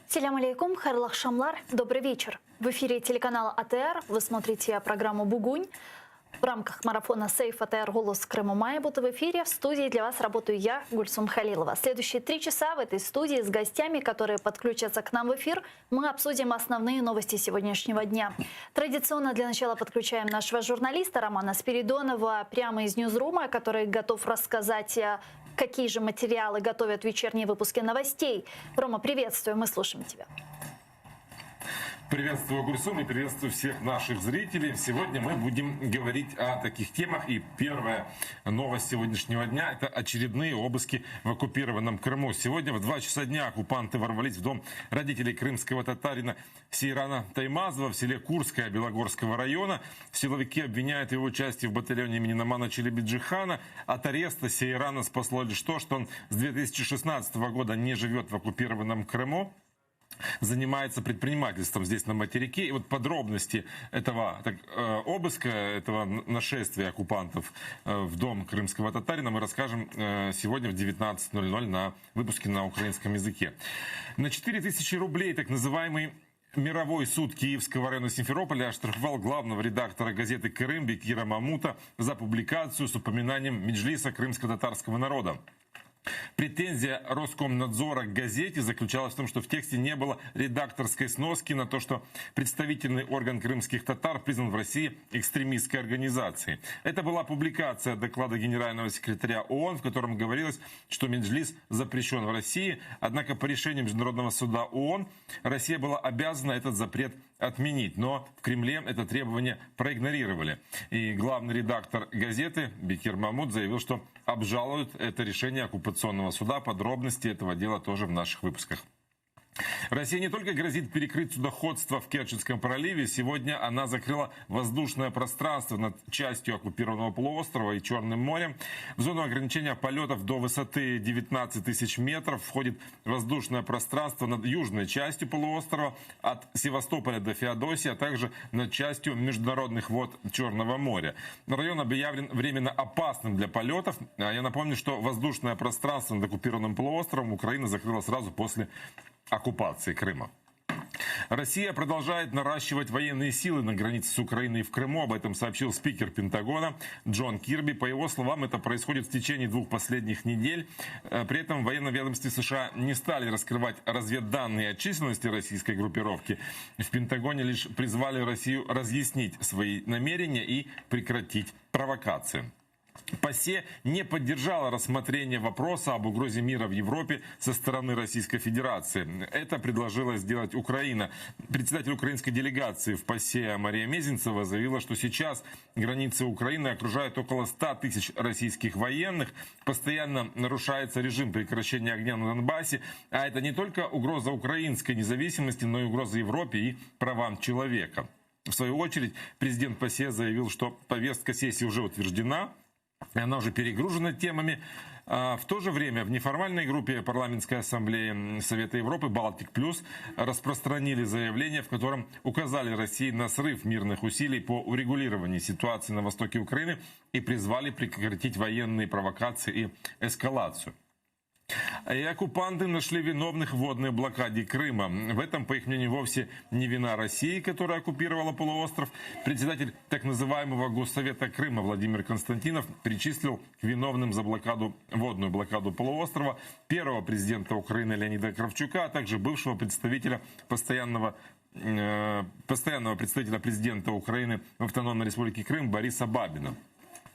Салям алейкум, хайрлах шамлар, добрый вечер. В эфире телеканала АТР, вы смотрите программу «Бугунь». В рамках марафона «Сейф АТР. Голос Крыма Майбута» в эфире. В студии для вас работаю я, Гульсун Халилова. Следующие 3 часа в этой студии с гостями, которые подключатся к нам в эфир, мы обсудим основные новости сегодняшнего дня. Традиционно для начала подключаем нашего журналиста Романа Спиридонова прямо из Ньюзрума, который готов рассказать, какие же материалы готовят вечерние выпуски новостей. Рома, приветствую, мы слушаем тебя. Приветствую, Гульсун, и приветствую всех наших зрителей. Сегодня мы будем говорить о таких темах. И первая новость сегодняшнего дня – это очередные обыски в оккупированном Крыму. Сегодня в 2 часа дня оккупанты ворвались в дом родителей крымского татарина Сейрана Таймазова в селе Курское Белогорского района. Силовики обвиняют его в участии в батальоне имени Намана Челебиджихана. От ареста Сейрана спасло лишь то, что он с 2016 года не живет в оккупированном Крыму, занимается предпринимательством здесь на материке. И вот подробности этого обыска, этого нашествия оккупантов в дом крымского татарина мы расскажем сегодня в 19:00 на выпуске на украинском языке. На 4000 рублей так называемый Мировой суд Киевского района Симферополя оштрафовал главного редактора газеты «Крым» Бекира Мамута за публикацию с упоминанием Меджлиса крымско-татарского народа. Претензия Роскомнадзора к газете заключалась в том, что в тексте не было редакторской сноски на то, что представительный орган крымских татар признан в России экстремистской организацией. Это была публикация доклада генерального секретаря ООН, в котором говорилось, что Меджлис запрещен в России. Однако по решению Международного суда ООН Россия была обязана этот запрет отменить. Но в Кремле это требование проигнорировали. И главный редактор газеты Бекир Мамут заявил, что обжалуют это решение оккупационного суда. Подробности этого дела тоже в наших выпусках. Россия не только грозит перекрыть судоходство в Керченском проливе, сегодня она закрыла воздушное пространство над частью оккупированного полуострова и Черным морем. В зону ограничения полетов до высоты 19 тысяч метров входит воздушное пространство над южной частью полуострова от Севастополя до Феодосии, а также над частью международных вод Черного моря. Район объявлен временно опасным для полетов. Я напомню, что воздушное пространство над оккупированным полуостровом Украина закрыла сразу после оккупации Крыма. Россия продолжает наращивать военные силы на границе с Украиной и в Крыму. Об этом сообщил спикер Пентагона Джон Кирби. По его словам, это происходит в течение 2 последних недель. При этом в военном ведомстве США не стали раскрывать разведданные о численности российской группировки. В Пентагоне лишь призвали Россию разъяснить свои намерения и прекратить провокации. ПАСЕ не поддержала рассмотрение вопроса об угрозе мира в Европе со стороны Российской Федерации. Это предложила сделать Украина. Председатель украинской делегации в ПАСЕ Мария Мезенцева заявила, что сейчас границы Украины окружают около 100 тысяч российских военных. Постоянно нарушается режим прекращения огня на Донбассе. А это не только угроза украинской независимости, но и угроза Европе и правам человека. В свою очередь, президент ПАСЕ заявил, что повестка сессии уже утверждена. Она уже перегружена темами. В то же время в неформальной группе парламентской ассамблеи Совета Европы «Балтик Плюс» распространили заявление, в котором указали России на срыв мирных усилий по урегулированию ситуации на востоке Украины и призвали прекратить военные провокации и эскалацию. И оккупанты нашли виновных в водной блокаде Крыма. В этом, по их мнению, вовсе не вина России, которая оккупировала полуостров. Председатель так называемого Госсовета Крыма Владимир Константинов причислил к виновным за водную блокаду полуострова первого президента Украины Леонида Кравчука, а также бывшего постоянного представителя президента Украины в Автономной Республике Крым Бориса Бабина.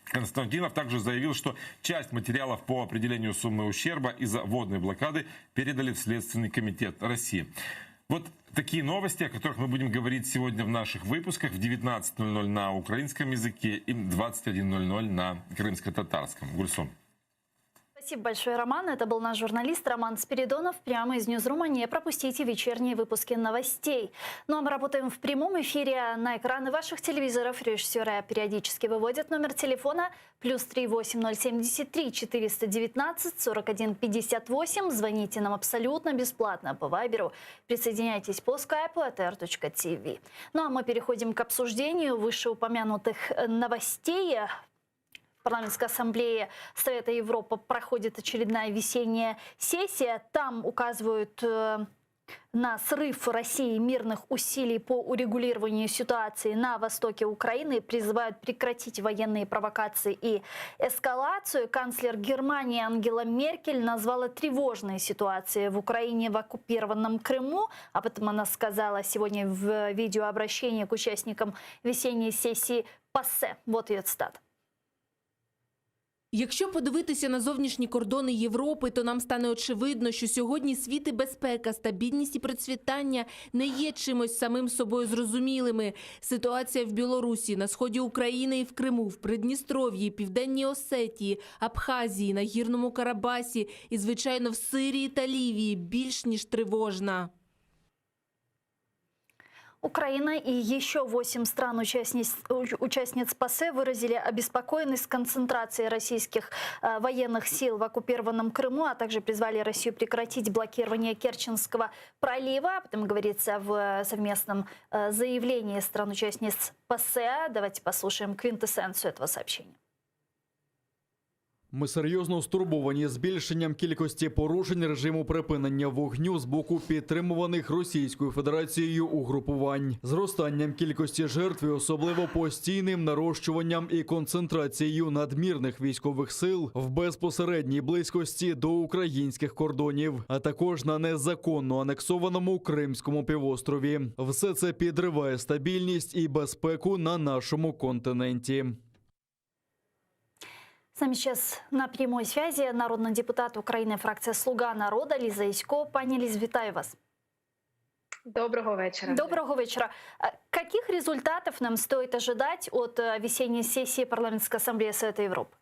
Константинов также заявил, что часть материалов по определению суммы ущерба из-за водной блокады передали в Следственный комитет России. Вот такие новости, о которых мы будем говорить сегодня в наших выпусках в 19:00 на украинском языке и 21:00 на крымско-татарском. Гульсун. Спасибо большое, Роман. Это был наш журналист Роман Спиридонов прямо из Ньюзрума. Не пропустите вечерние выпуски новостей. Ну а мы работаем в прямом эфире. На экраны ваших телевизоров режиссеры периодически выводят номер телефона +3 8073 419 41 58. Звоните нам абсолютно бесплатно по Вайберу. Присоединяйтесь по скайпу atr.tv. Ну а мы переходим к обсуждению вышеупомянутых новостей. В парламентской ассамблее Совета Европы проходит очередная весенняя сессия. Там указывают На срыв России мирных усилий по урегулированию ситуации на востоке Украины призывают прекратить военные провокации и эскалацию. Канцлер Германии Ангела Меркель назвала тревожной ситуацией в Украине в оккупированном Крыму. Об этом она сказала сегодня в видеообращении к участникам весенней сессии ПАСЕ. Вот ее цитата. Якщо подивитися на зовнішні кордони Європи, то нам стане очевидно, що сьогодні світ і безпека, стабільність і процвітання не є чимось самим собою зрозумілими. Ситуація в Білорусі, на сході України і в Криму, в Придністров'ї, Південній Осетії, Абхазії, на Гірному Карабасі і, звичайно, в Сирії та Лівії більш ніж тривожна. Украина и еще 8 стран-участниц ПАСЕ выразили обеспокоенность концентрацией российских военных сил в оккупированном Крыму, а также призвали Россию прекратить блокирование Керченского пролива. Об этом говорится в совместном заявлении стран-участниц ПАСЕ. Давайте послушаем квинтэссенцию этого сообщения. Ми серйозно стурбовані збільшенням кількості порушень режиму припинення вогню з боку підтримуваних Російською Федерацією угрупувань, зростанням кількості жертв і особливо постійним нарощуванням і концентрацією надмірних військових сил в безпосередній близькості до українських кордонів, а також на незаконно анексованому Кримському півострові. Все це підриває стабільність і безпеку на нашому континенті. С нами сейчас на прямой связи народный депутат Украины, фракция «Слуга народа» Лиза Ясько. Пані Ліз, вітаю вас. Доброго вечера. Доброго вечера. Каких результатов нам стоит ожидать от весенней сессии Парламентской ассамблеи Совета Европы?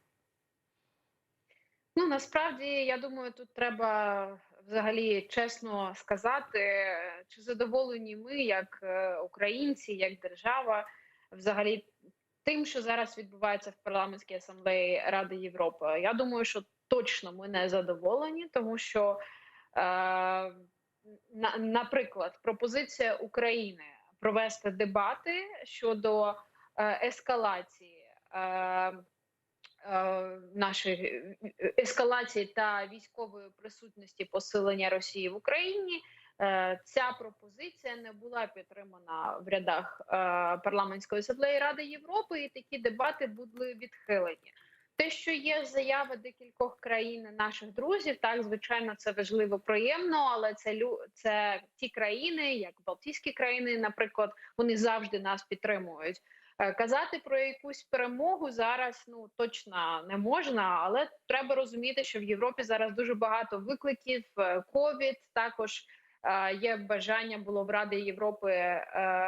Ну, насправді, я думаю, тут треба взагалі чесно сказати, чи задоволені ми, як українці, як держава, взагалі тим, що зараз відбувається в Парламентській асамблеї Ради Європи. Я думаю, що точно ми не задоволені, тому що, наприклад, пропозиція України провести дебати щодо ескалації ескалації та військової присутності посилення Росії в Україні, ця пропозиція не була підтримана в рядах Парламентської асамблеї Ради Європи, і такі дебати були відхилені. Те, що є заяви декількох країн наших друзів, так, звичайно, це важливо, приємно, але це ті країни, як Балтійські країни, наприклад, вони завжди нас підтримують. Казати про якусь перемогу зараз точно не можна, але треба розуміти, що в Європі зараз дуже багато викликів, ковід, також є бажання було в Раді Європи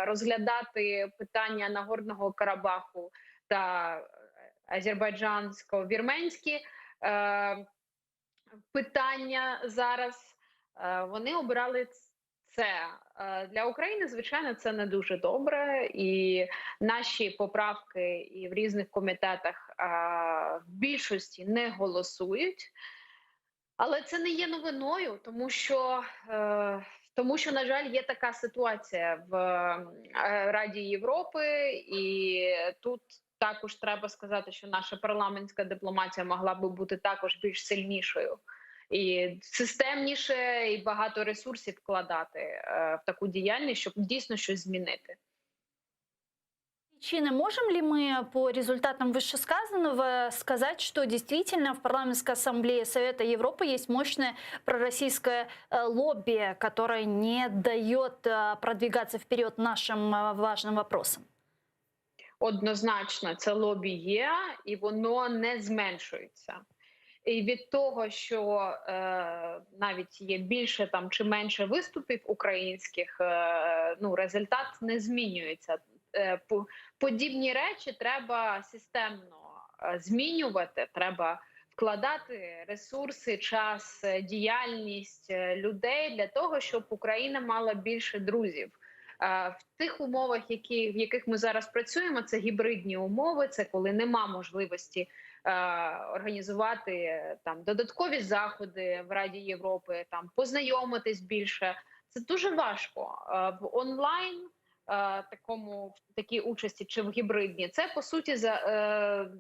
розглядати питання Нагорного Карабаху та азербайджансько-вірменські питання зараз. Вони обирали це. Для України, звичайно, це не дуже добре, і наші поправки і в різних комітетах в більшості не голосують. Але це не є новиною, тому що, на жаль, є така ситуація в Раді Європи, і тут також треба сказати, що наша парламентська дипломатія могла би бути також більш сильнішою і системніше, і багато ресурсів вкладати в таку діяльність, щоб дійсно щось змінити. Причины. Можем ли мы по результатам вышесказанного сказать, что действительно в Парламентской ассамблее Совета Европы есть мощное пророссийское лобби, которое не дает продвигаться вперед нашим важным вопросам? Однозначно, це лобі є, і воно не зменшується. І від того, що навіть є більше там чи менше виступів українських, результат не змінюється. Подібні речі треба системно змінювати, треба вкладати ресурси, час, діяльність людей для того, щоб Україна мала більше друзів. В тих умовах, в яких ми зараз працюємо, це гібридні умови, це коли нема можливості організувати там додаткові заходи в Раді Європи, там познайомитись більше. Це дуже важко. В онлайн такій участі чи в гібридній, це по суті знаєте,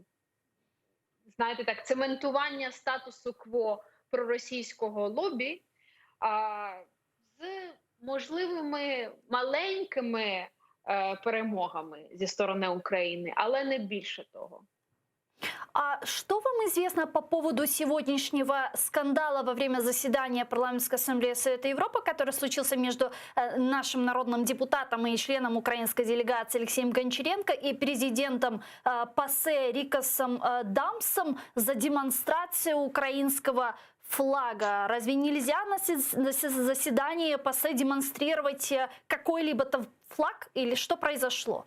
так, цементування статусу кво проросійського лобі можливими маленькими перемогами зі сторони України, але не більше того. А что вам известно по поводу сегодняшнего скандала во время заседания Парламентской ассамблеи Совета Европы, который случился между нашим народным депутатом и членом украинской делегации Алексеем Гончаренко и президентом ПАСЕ Рикосом Дамсом за демонстрацию украинского флага? Разве нельзя на заседании ПАСЕ демонстрировать какой-либо флаг или что произошло?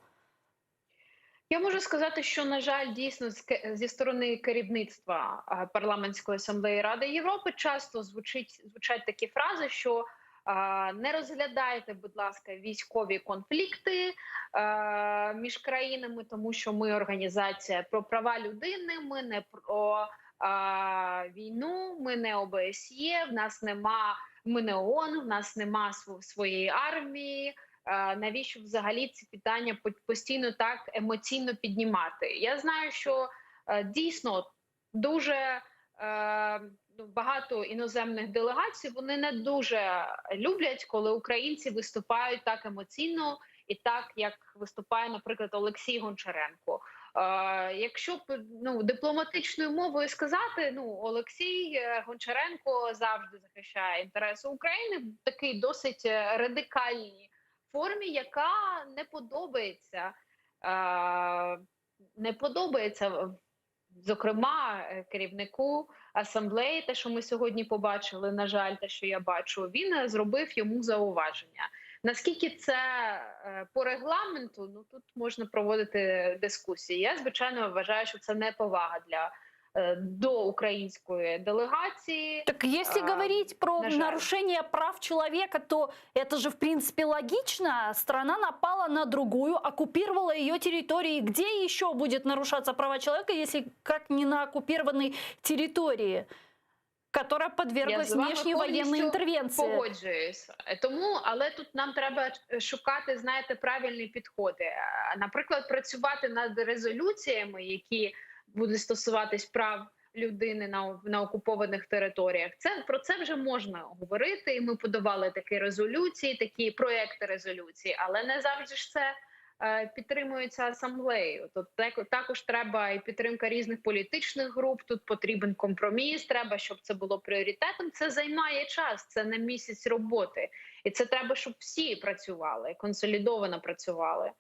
Я можу сказати, що, на жаль, дійсно зі сторони керівництва Парламентської асамблеї Ради Європи часто звучать такі фрази, що не розглядайте, будь ласка, військові конфлікти між країнами, тому що ми організація про права людини, ми не про війну, ми не ОБСЄ, в нас нема, ми не ООН, в нас нема своєї армії. Навіщо взагалі ці питання постійно так емоційно піднімати? Я знаю, що дійсно дуже багато іноземних делегацій, вони не дуже люблять, коли українці виступають так емоційно і так, як виступає, наприклад, Олексій Гончаренко. Якщо дипломатичною мовою сказати, Олексій Гончаренко завжди захищає інтереси України, такий досить радикальний формі, яка не подобається, зокрема, керівнику асамблеї, те, що ми сьогодні побачили, на жаль, те, що я бачу, він зробив йому зауваження. Наскільки це по регламенту, тут можна проводити дискусії. Я, звичайно, вважаю, що це неповага до украинской делегации. Так если говорить про нарушение прав человека, то это же в принципе логично. Страна напала на другую, оккупировала ее территории. Где еще будет нарушаться права человека, если как не на оккупированной территории, которая подверглась внешней воєнної інтервенції? Погоджуюсь. Але тут нам треба шукати, знаєте, правильні підходи. Наприклад, працювати над резолюціями, які буде стосуватись прав людини на окупованих територіях. Про це вже можна говорити, і ми подавали такі резолюції, такі проекти резолюції, але не завжди ж це підтримується асамблеєю. Тут також треба і підтримка різних політичних груп, тут потрібен компроміс, треба, щоб це було пріоритетом. Це займає час, це не місяць роботи. І це треба, щоб всі працювали, консолідовано працювали.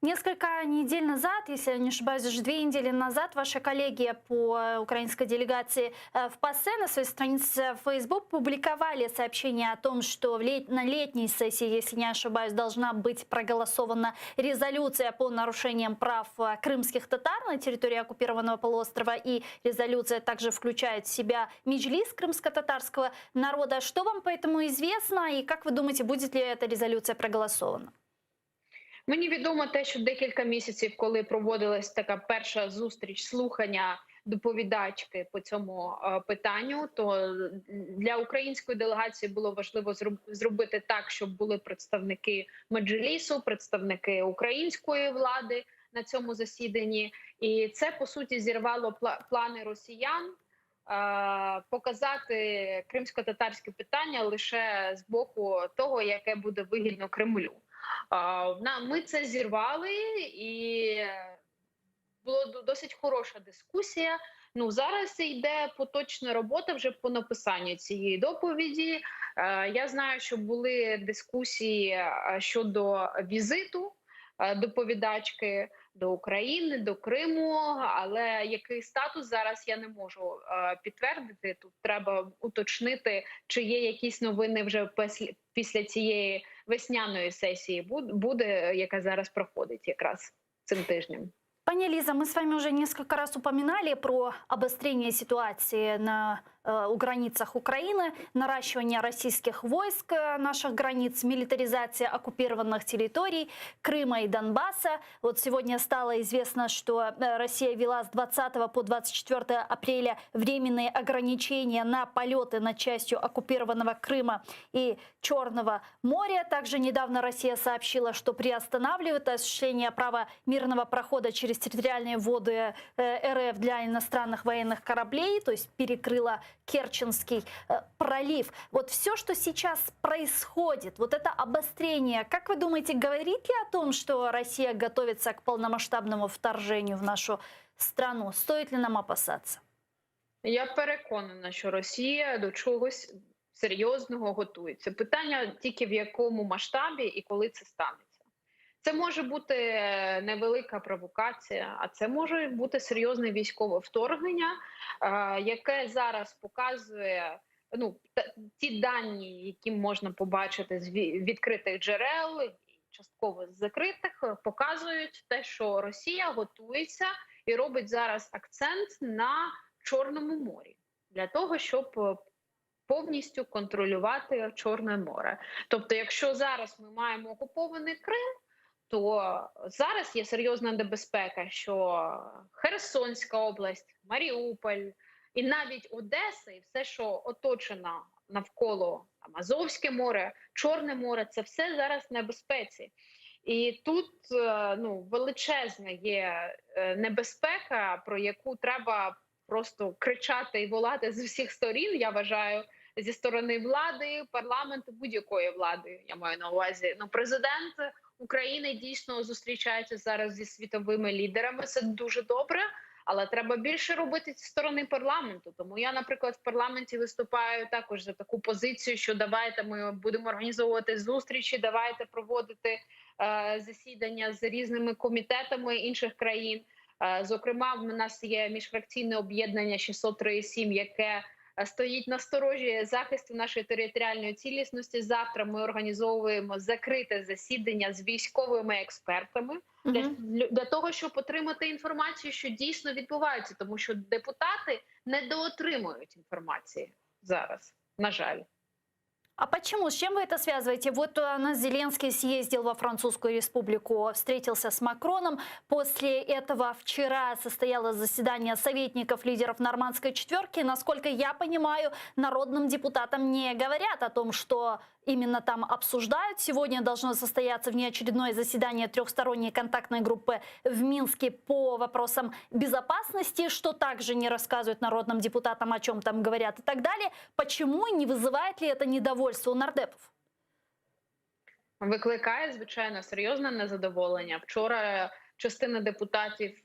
Несколько недель назад, если я не ошибаюсь, уже 2 недели назад, ваши коллеги по украинской делегации в ПАСЕ на своей странице в Facebook публиковали сообщение о том, что на летней сессии, если не ошибаюсь, должна быть проголосована резолюция по нарушениям прав крымских татар на территории оккупированного полуострова, и резолюция также включает в себя меджлис крымско-татарского народа. Что вам по этому известно, и как вы думаете, будет ли эта резолюция проголосована? Мені відомо те, що декілька місяців, коли проводилась така перша зустріч, слухання доповідачки по цьому питанню, то для української делегації було важливо зробити так, щоб були представники Меджлісу, представники української влади на цьому засіданні. І це, по суті, зірвало плани росіян показати кримсько-татарське питання лише з боку того, яке буде вигідно Кремлю. Ми це зірвали, і була досить хороша дискусія. Зараз йде поточна робота вже по написанню цієї доповіді. Я знаю, що були дискусії щодо візиту доповідачки до України, до Криму, але який статус зараз я не можу підтвердити. Тут треба уточнити, чи є якісь новини вже після цієї весняної сессии буде, яка зараз проходить якраз цим тижнем. Пані Лиза, мы с вами уже несколько раз упоминали про обострение ситуации у границах Украины, наращивание российских войск наших границ, милитаризация оккупированных территорий Крыма и Донбасса. Вот сегодня стало известно, что Россия ввела с 20 по 24 апреля временные ограничения на полеты над частью оккупированного Крыма и Черного моря. Также недавно Россия сообщила, что приостанавливает осуществление права мирного прохода через территориальные воды РФ для иностранных военных кораблей, то есть перекрыла Керченский пролив. Вот все, что сейчас происходит, вот это обострение, как вы думаете, говорит ли о том, что Россия готовится к полномасштабному вторжению в нашу страну? Стоит ли нам опасаться? Я переконана, що Росія до чогось серйозного готується. Питання тільки в якому масштабі і коли це станеться. Це може бути невелика провокація, а це може бути серйозне військове вторгнення, яке зараз показує ті дані, які можна побачити з відкритих джерел, частково з закритих, показують те, що Росія готується і робить зараз акцент на Чорному морі для того, щоб повністю контролювати Чорне море. Тобто, якщо зараз ми маємо окупований Крим, то зараз є серйозна небезпека, що Херсонська область, Маріуполь і навіть Одеса, і все, що оточено навколо Азовське море, Чорне море, це все зараз в небезпеці. І тут величезна є небезпека, про яку треба просто кричати і волати з усіх сторін, я вважаю, зі сторони влади, парламенту, будь-якої влади, я маю на увазі. Президент України дійсно зустрічається зараз зі світовими лідерами, це дуже добре, але треба більше робити зі сторони парламенту. Тому я, наприклад, в парламенті виступаю також за таку позицію, що давайте ми будемо організовувати зустрічі, давайте проводити засідання з різними комітетами інших країн. Зокрема, в нас є міжфракційне об'єднання 603.7, яке стоїть на сторожі захисту нашої територіальної цілісності. Завтра ми організовуємо закрите засідання з військовими експертами для того, щоб отримати інформацію, що дійсно відбувається, тому що депутати недоотримують інформації зараз, на жаль. А почему? С чем вы это связываете? Вот у нас Зеленский съездил во Французскую республику, встретился с Макроном. После этого вчера состоялось заседание советников лидеров Нормандской четверки. Насколько я понимаю, народным депутатам не говорят о том, что именно там обсуждают. Сегодня должно состояться внеочередное заседание трехсторонней контактной группы в Минске по вопросам безопасности, что также не рассказывают народным депутатам, о чем там говорят и так далее. Почему, не вызывает ли это недовольство у нардепов? Викликає, звичайно, серйозне незадоволення. Вчора частина депутатів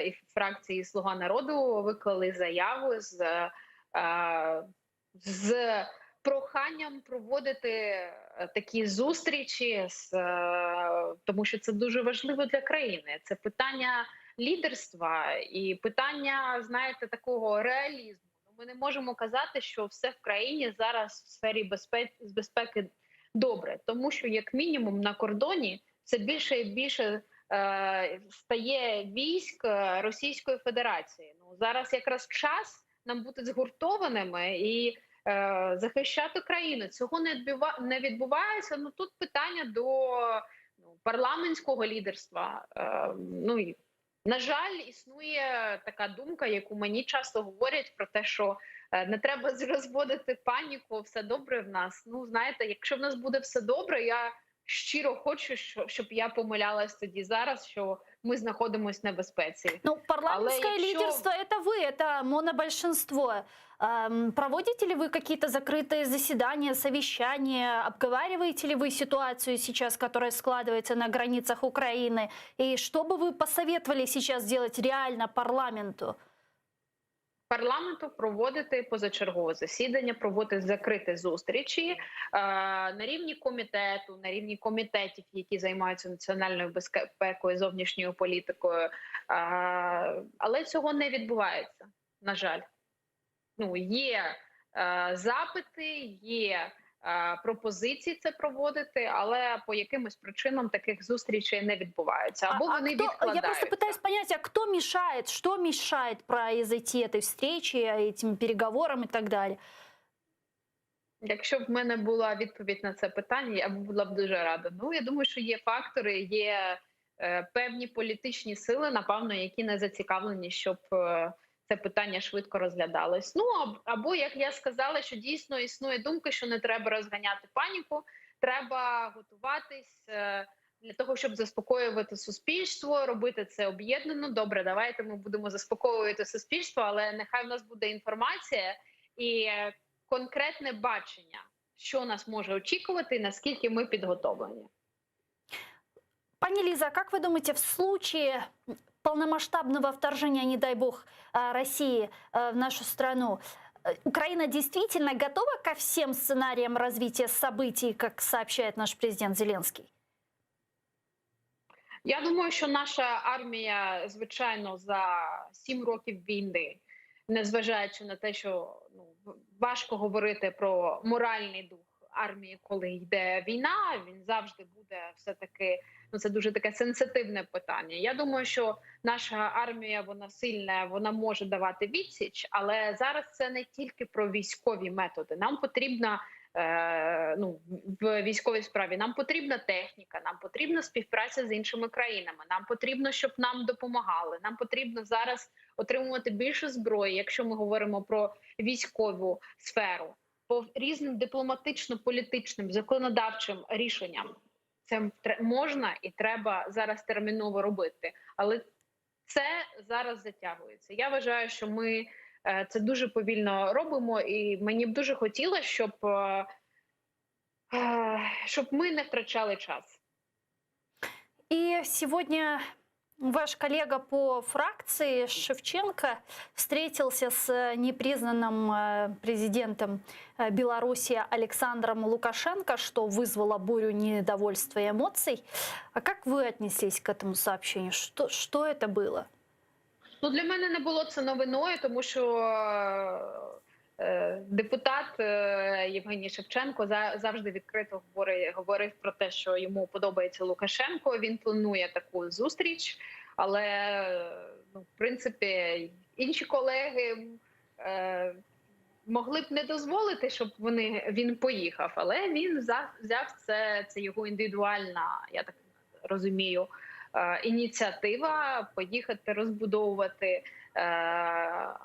і фракції «Слуга народу» виклали заяву з проханням проводити такі зустрічі, тому що це дуже важливо для країни. Це питання лідерства і питання, знаєте, такого реалізму. Ми не можемо казати, що все в країні зараз в сфері безпеки добре, тому що, як мінімум, на кордоні все більше і більше стає військ Російської Федерації. Зараз якраз час нам бути згуртованими і захищати країну. Цього не відбувається. Тут питання до парламентського лідерства. На жаль, існує така думка, яку мені часто говорять про те, що не треба розводити паніку, все добре в нас. Знаєте, якщо в нас буде все добре, я щиро хочу, щоб я помилялась тоді зараз, що мы находимся в небезпеці. Парламентское лидерство – это вы, это монобольшинство. Проводите ли вы какие-то закрытые заседания, совещания? Обговариваете ли вы ситуацию сейчас, которая складывается на границах Украины? И что бы вы посоветовали сейчас делать реально парламенту? Парламенту проводити позачергове засідання, проводити закриті зустрічі на рівні комітету, на рівні комітетів, які займаються національною безпекою, зовнішньою політикою. Але цього не відбувається, на жаль. Є запити, є пропозиції це проводити, але по якимось причинам таких зустрічей не відбувається. Або вони відкладаються. Я просто пытаюсь понять, а кто мешает, что мешает произойти этой встрече, этим переговорам и так далее? Якщо б в мене була відповідь на це питання, я б була б дуже рада. Я думаю, що є фактори, є певні політичні сили, напевно, які не зацікавлені, щоб це питання швидко розглядалось. Або, як я сказала, що дійсно існує думка, що не треба розганяти паніку, треба готуватись для того, щоб заспокоювати суспільство, робити це об'єднано. Добре, давайте ми будемо заспокоювати суспільство, але нехай в нас буде інформація, і конкретне бачення, що нас може очікувати і наскільки ми підготовлені. Пани Лиза, как вы думаете, в случае полномасштабного вторжения, не дай бог, России в нашу страну, Украина действительно готова ко всем сценариям развития событий, как сообщает наш президент Зеленский? Я думаю, що наша армія, звичайно, за 7 років війни, незважаючи на те, що важко говорити про моральний дух армії, коли йде війна, він завжди буде все-таки, це дуже таке сенситивне питання. Я думаю, що наша армія, вона сильна, вона може давати відсіч, але зараз це не тільки про військові методи. Нам потрібна в військовій справі. Нам потрібна техніка, нам потрібна співпраця з іншими країнами, нам потрібно, щоб нам допомагали, нам потрібно зараз отримувати більше зброї, якщо ми говоримо про військову сферу, по різним дипломатично-політичним, законодавчим рішенням. Це можна і треба зараз терміново робити, але це зараз затягується. Я вважаю, що ми це дуже повільно робимо, і мені б дуже хотілося, щоб ми не втрачали час. И сегодня ваш коллега по фракции Шевченко встретился с непризнанным президентом Беларуси Александром Лукашенко, что вызвало бурю недовольства и эмоций. А как вы отнеслись к этому сообщению? Что это было? Для мене не було це новиною, тому що депутат Євгеній Шевченко завжди відкрито говорив про те, що йому подобається Лукашенко, він планує таку зустріч, але, в принципі, інші колеги могли б не дозволити, щоб він поїхав, але він взяв це його індивідуальна, я так розумію, ініціатива поїхати розбудовувати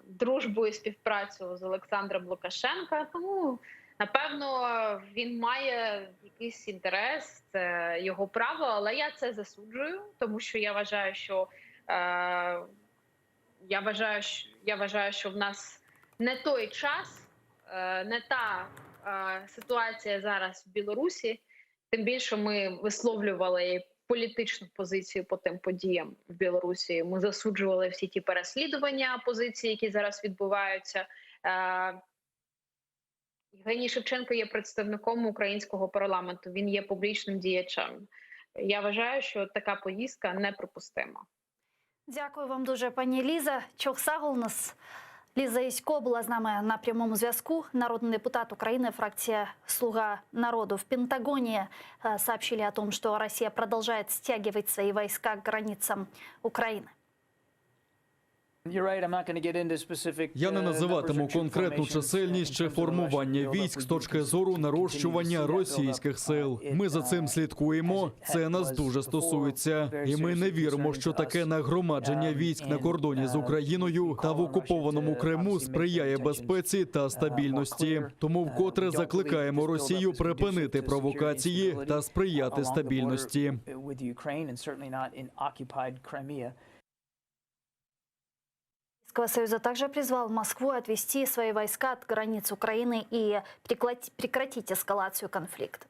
дружбу і співпрацю з Олександром Лукашенка. Тому, напевно, він має якийсь інтерес, це його право, але я це засуджую, тому що я вважаю, що в нас не той час, не та ситуація зараз в Білорусі, тим більше ми висловлювали політичну позицію по тим подіям в Білорусі. Ми засуджували всі ті переслідування опозиції, які зараз відбуваються. Євгеній Шевченко є представником українського парламенту, він є публічним діячем. Я вважаю, що така поїздка неприпустима. Дякую вам дуже, пані Ліза. Чохсагул у нас. Ліза Ясько була з нами на прямому зв'язку. Народный депутат Украины, фракция «Слуга народу». В Пентагоне сообщили о том, что Россия продолжает стягивать свои войска к границам Украины. Я не називатиму конкретну чисельність чи формування військ з точки зору нарощування російських сил. Ми за цим слідкуємо, це нас дуже стосується. І ми не віримо, що таке нагромадження військ на кордоні з Україною та в окупованому Криму сприяє безпеці та стабільності. Тому вкотре закликаємо Росію припинити провокації та сприяти стабільності. Союза также призвал Москву отвести свои войска от границ Украины и прекратить эскалацию конфликта.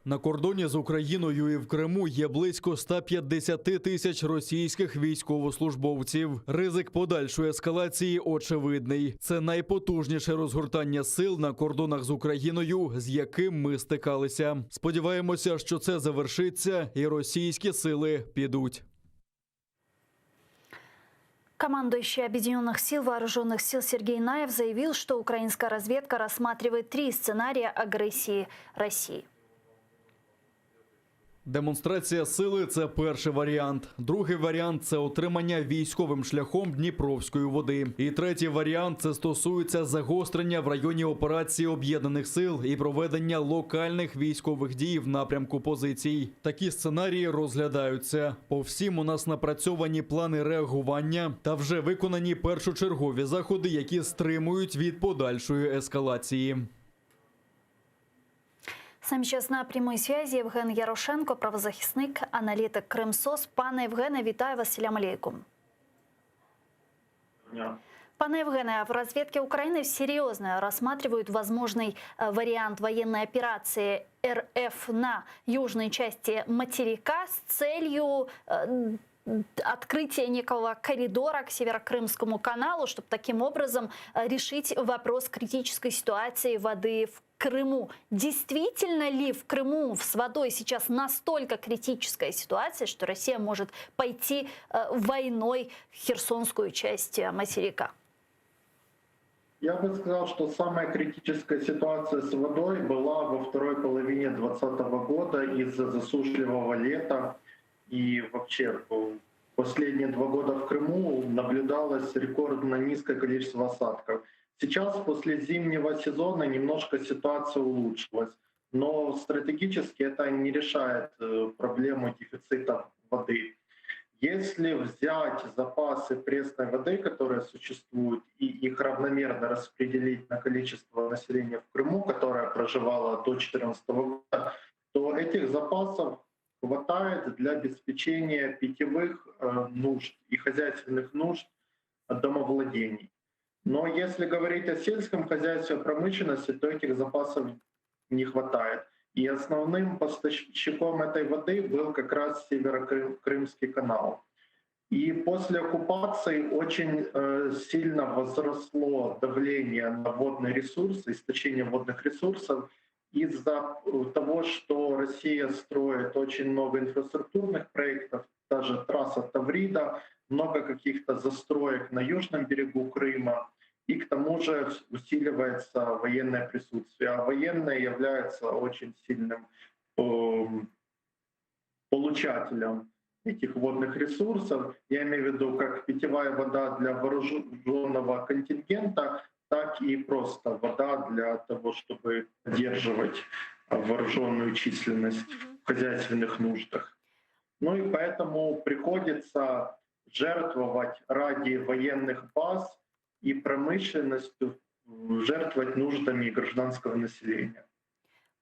На кордоні з Україною і в Криму є близько 150 тисяч російських військовослужбовців. Ризик подальшої ескалації очевидний. Це найпотужніше розгортання сил на кордонах з Україною, з яким ми стикалися. Сподіваємося, що це завершиться і російські сили підуть. Командующий Объединенных сил Вооруженных сил Сергей Наев заявил, что украинская разведка рассматривает 3 сценария агрессии России. Демонстрація сили – це перший варіант. Другий варіант – це отримання військовим шляхом Дніпровської води. І третій варіант – це стосується загострення в районі операції Об'єднаних сил і проведення локальних військових дій в напрямку позицій. Такі сценарії розглядаються. По всім у нас напрацьовані плани реагування та вже виконані першочергові заходи, які стримують від подальшої ескалації. С нами сейчас на прямой связи Євген Ярошенко, правозахисник, аналітик Кримсос. Пане Євгене, вітаю вас, салям алейкум. Пане Евгене, в разведке Украины серьезно рассматривают возможный вариант военной операции РФ на южной части материка с целью открытия некого коридора к Северокрымскому каналу, чтобы таким образом решить вопрос критической ситуации воды в Крыму. Действительно ли в Крыму с водой сейчас настолько критическая ситуация, что Россия может пойти войной в херсонскую часть материка? Я бы сказал, что самая критическая ситуация с водой была во второй половине 2020 года из-за засушливого лета. И вообще последние 2 года в Крыму наблюдалось рекордно низкое количество осадков. Сейчас, после зимнего сезона, немножко ситуация улучшилась. Но стратегически это не решает проблему дефицита воды. Если взять запасы пресной воды, которые существуют, и их равномерно распределить на количество населения в Крыму, которое проживало до 2014 года, то этих запасов хватает для обеспечения питьевых нужд и хозяйственных нужд домовладений. Но если говорить о сельском хозяйстве, о промышленности, то этих запасов не хватает. И основным поставщиком этой воды был как раз Северокрымский канал. И после оккупации очень сильно возросло давление на водные ресурсы, истощение водных ресурсов из-за того, что Россия строит очень много инфраструктурных проектов, даже трасса Таврида, много каких-то застроек на южном берегу Крыма. И к тому же усиливается военное присутствие. А военное является очень сильным получателем этих водных ресурсов. Я имею в виду как питьевая вода для вооруженного контингента, так и просто вода для того, чтобы поддерживать вооруженную численность в хозяйственных нуждах. Ну и поэтому приходится жертвовать ради военных баз и промышленностью, жертвовать нуждами гражданского населения.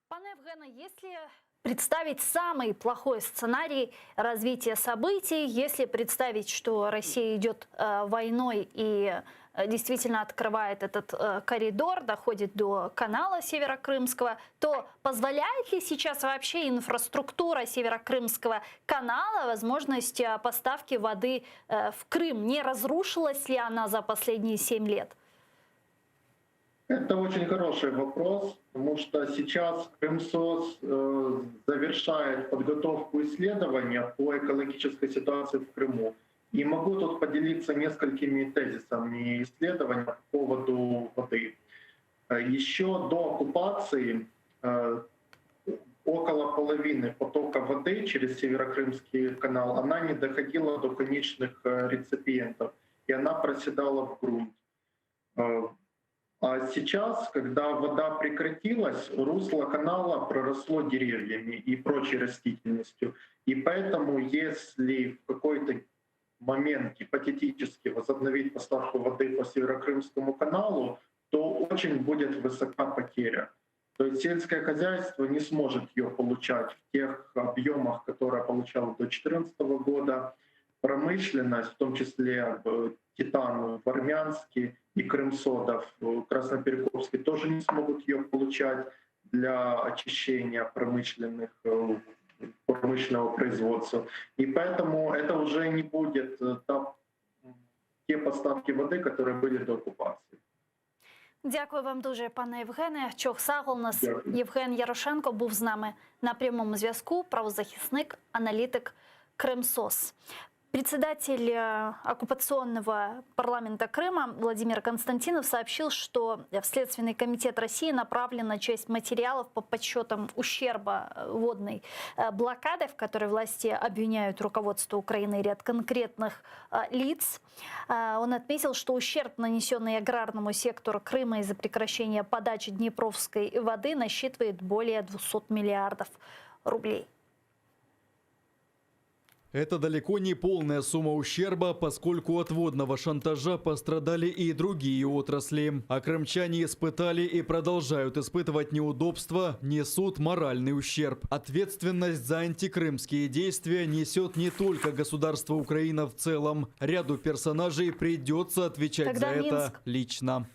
Пане Евгене, если представить самый плохой сценарий развития событий, если представить, что Россия идет войной и действительно открывает этот коридор, доходит до канала Северокрымского, то позволяет ли сейчас вообще инфраструктура Северокрымского канала возможность поставки воды в Крым? Не разрушилась ли она за последние 7 лет? Это очень хороший вопрос, потому что сейчас Крымсос завершает подготовку исследования по экологической ситуации в Крыму. И могу тут поделиться несколькими тезисами исследования по поводу воды. Еще до оккупации около половины потока воды через Северокрымский канал она не доходила до конечных реципиентов, и она проседала в грунт. А сейчас, когда вода прекратилась, русло канала проросло деревьями и прочей растительностью. И поэтому, если в какой-то момент гипотетически возобновить поставку воды по Северокрымскому каналу, то очень будет высока потеря. То есть сельское хозяйство не сможет ее получать в тех объемах, которые получало до 2014 года. Промышленность, в том числе Титан в Армянске и Крымсода в Красноперекопске, тоже не смогут ее получать для очищения промышленного производства. И поэтому это уже не будет те поставки води, которые были до оккупации. Дякую вам дуже, пане Євгене. Чохсагл у нас Дякую. Євген Ярошенко був з нами на прямому зв'язку, правозахисник, аналітик Крымсос. Председатель оккупационного парламента Крыма Владимир Константинов сообщил, что в Следственный комитет России направлена часть материалов по подсчетам ущерба водной блокады, в которой власти обвиняют руководство Украины и ряд конкретных лиц. Он отметил, что ущерб, нанесенный аграрному сектору Крыма из-за прекращения подачи Днепровской воды, насчитывает более 200 миллиардов рублей. Это далеко не полная сумма ущерба, поскольку от водного шантажа пострадали и другие отрасли. А крымчане испытали и продолжают испытывать неудобства, несут моральный ущерб. Ответственность за антикрымские действия несет не только государство Украина в целом. Ряду персонажей придется отвечать Тогда за это Минск. лично.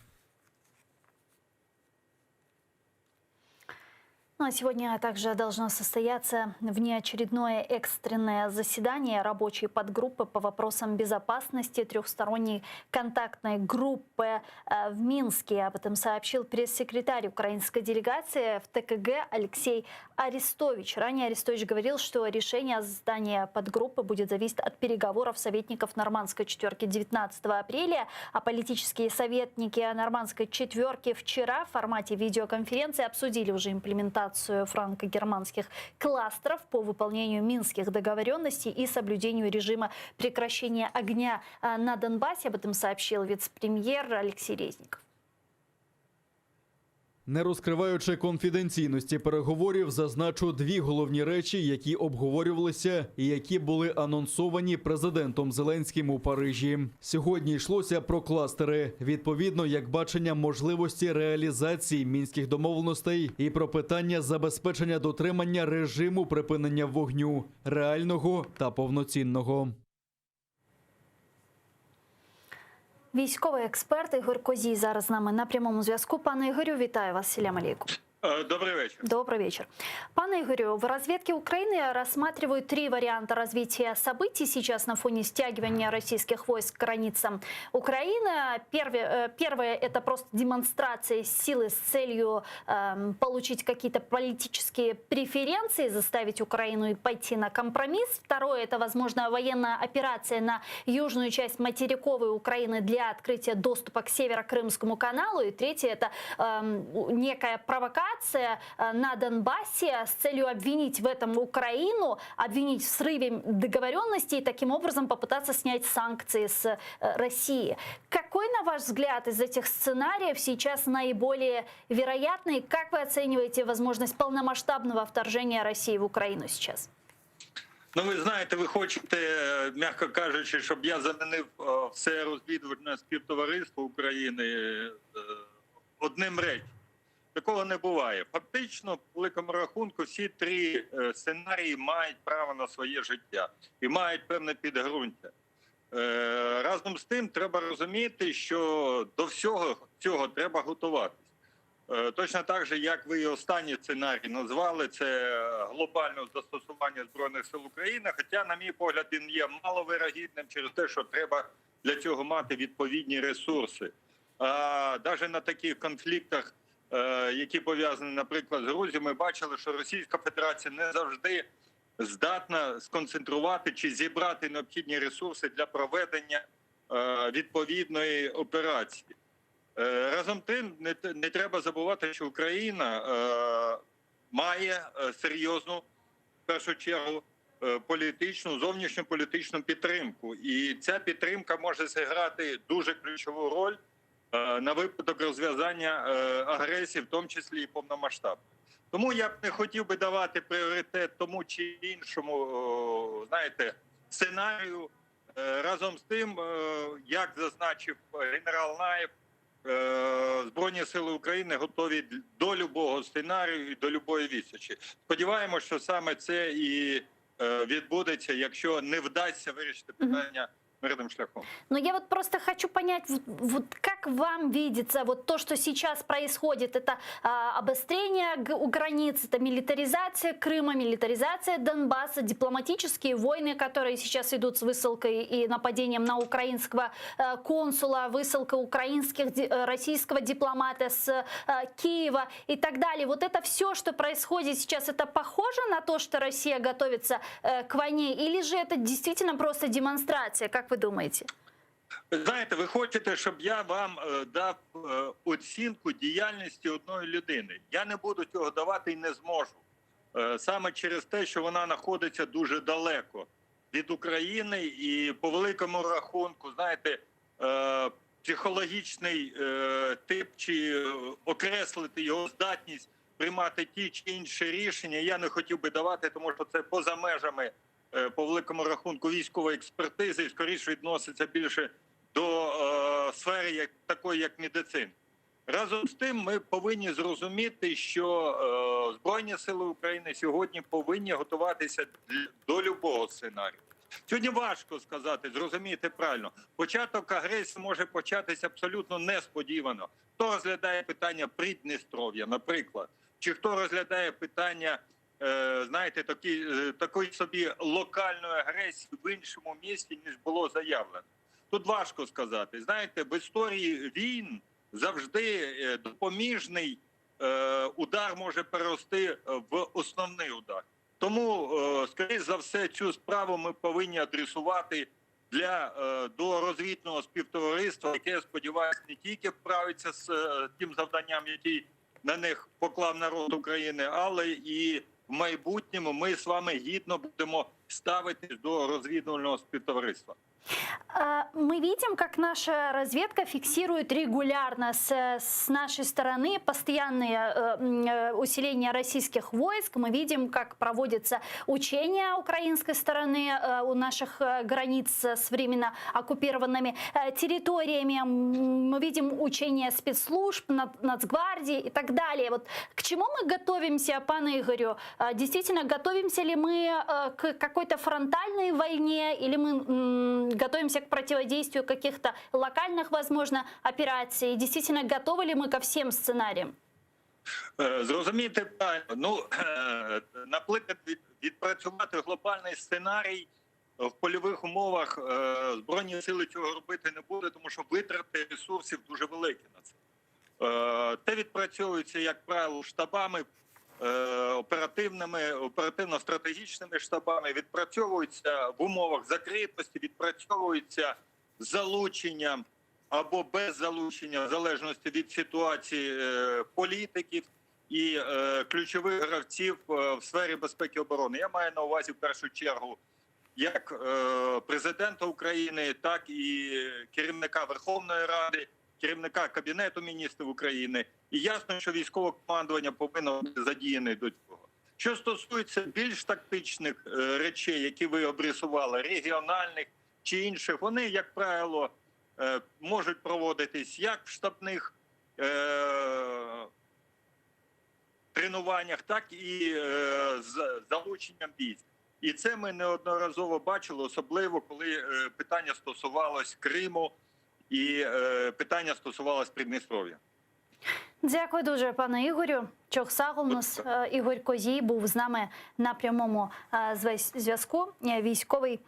Ну а сегодня также должно состояться внеочередное экстренное заседание рабочей подгруппы по вопросам безопасности трехсторонней контактной группы в Минске. Об этом сообщил пресс-секретарь украинской делегации в ТКГ Алексей Арестович. Ранее Арестович говорил, что решение о создании подгруппы будет зависеть от переговоров советников Нормандской четверки 19 апреля, а политические советники Нормандской четверки вчера в формате видеоконференции обсудили уже имплементацию франко-германских кластеров по выполнению минских договоренностей и соблюдению режима прекращения огня на Донбассе. Об этом сообщил віце-прем'єр Алексей Резников. Не розкриваючи конфіденційності переговорів, зазначу дві головні речі, які обговорювалися і які були анонсовані президентом Зеленським у Парижі. Сьогодні йшлося про кластери, відповідно, як бачення можливості реалізації мінських домовленостей і про питання забезпечення дотримання режиму припинення вогню, реального та повноцінного. Військовий експерт Ігор Козій зараз з нами на прямому зв'язку. Пане Ігорю, вітаю вас. Селям алейкум. Добрый вечер. Добрый вечер. Пане Игорю, в разведке Украины рассматривают три варианта развития событий сейчас на фоне стягивания российских войск к границам Украины. Первое – это просто демонстрация силы с целью получить какие-то политические преференции, заставить Украину пойти на компромисс. Второе – это, возможно, военная операция на южную часть материковой Украины для открытия доступа к Северо-Крымскому каналу. И третье – это некая провокация на Донбассе с целью обвинить в этом Украину, обвинить в срыве договоренностей и таким образом попытаться снять санкции с России. Какой, на ваш взгляд, из этих сценариев сейчас наиболее вероятный? Как вы оцениваете возможность полномасштабного вторжения России в Украину сейчас? Ну, ви знаєте, ви хочете, м'яко кажучи, щоб я замінив все розвідувальне співтовариство України одним речем. Такого не буває. Фактично, по великому рахунку, всі три сценарії мають право на своє життя і мають певне підґрунтя. Разом з тим, треба розуміти, що до всього цього треба готуватись. Точно так же, як ви і останній сценарій назвали, це глобальне застосування Збройних сил України, хоча, на мій погляд, він є маловирогідним через те, що треба для цього мати відповідні ресурси. А навіть на таких конфліктах, які пов'язані, наприклад, з Грузією, ми бачили, що Російська Федерація не завжди здатна сконцентрувати чи зібрати необхідні ресурси для проведення відповідної операції. Разом з тим, не треба забувати, що Україна має серйозну, в першу чергу, політичну, зовнішньополітичну підтримку. І ця підтримка може зіграти дуже ключову роль на випадок розв'язання агресії, в тому числі і повномасштабної. Тому я б не хотів би давати пріоритет тому чи іншому, знаєте, сценарію. Разом з тим, як зазначив генерал Наєв, Збройні сили України готові до любого сценарію і до любої відсічі. Сподіваємося, що саме це і відбудеться, якщо не вдасться вирішити питання мирным шляхом. Но я вот просто хочу понять, вот как вам видится вот то, что сейчас происходит, это обострение у границ, это милитаризация Крыма, милитаризация Донбасса, дипломатические войны, которые сейчас идут с высылкой и нападением на украинского консула, высылка российского дипломата с Киева и так далее. Вот это все, что происходит сейчас, это похоже на то, что Россия готовится к войне, или же это действительно просто демонстрация, как ви думаєте? Знаєте, ви хочете, щоб я вам дав оцінку діяльності одної людини. Я не буду цього давати і не зможу. Саме через те, що вона знаходиться дуже далеко від України і по великому рахунку, знаєте, психологічний тип чи окреслити його здатність приймати ті чи інші рішення, я не хотів би давати, тому що це поза межами по великому рахунку військової експертизи і скоріше відноситься більше до сфери такої, як медицина. Разом з тим ми повинні зрозуміти, що Збройні Сили України сьогодні повинні готуватися до любого сценарію. Сьогодні важко сказати, зрозуміти правильно. Початок агресії може початися абсолютно несподівано. Хто розглядає питання Придністров'я, наприклад, чи хто розглядає питання, знаєте, такої собі локальної агресії в іншому місті, ніж було заявлено. Тут важко сказати. Знаєте, в історії війн завжди допоміжний удар може перерости в основний удар. Тому, скоріш за все, цю справу ми повинні адресувати до розвідного співтовариства, яке, я сподіваюся, не тільки вправиться з тим завданням, яке на них поклав народ України, але і в майбутньому ми з вами гідно будемо ставитись до розвідувального співтовариства. Мы видим, как наша разведка фиксирует регулярно с нашей стороны постоянные усиления российских войск. Мы видим, как проводятся учения украинской стороны у наших границ с временно оккупированными территориями. Мы видим учения спецслужб, Нацгвардии и так далее. Вот к чему мы готовимся, пане Игорю? Действительно, готовимся ли мы к какой-то фронтальной войне или мы готовимся к противодействию каких-то локальных, возможно, операций? Действительно, готовы ли мы ко всем сценариям? Зрозуміти правильно. Наприклад, відпрацювати глобальний сценарій в польових умовах Збройні сили цього робити не буде, тому що витрати ресурсів дуже великі на це. Те відпрацьовується, як правило, штабами, оперативно-стратегічними штабами, відпрацьовуються в умовах закритості, відпрацьовуються з залученням або без залучення, в залежності від ситуації, політиків і ключових гравців в сфері безпеки і оборони. Я маю на увазі в першу чергу як президента України, так і керівника Верховної Ради, керівника Кабінету міністрів України. І ясно, що військове командування повинно бути задіяне до цього. Що стосується більш тактичних речей, які ви обрисували, регіональних чи інших, вони, як правило, можуть проводитись як в штабних тренуваннях, так і з залученням військ. І це ми неодноразово бачили, особливо коли питання стосувалось Криму і питання стосувалось Придністров'я. Дякую дуже, пане Ігорю. Чохсагл, у нас Ігор Козій був з нами на прямому зв'язку, військовий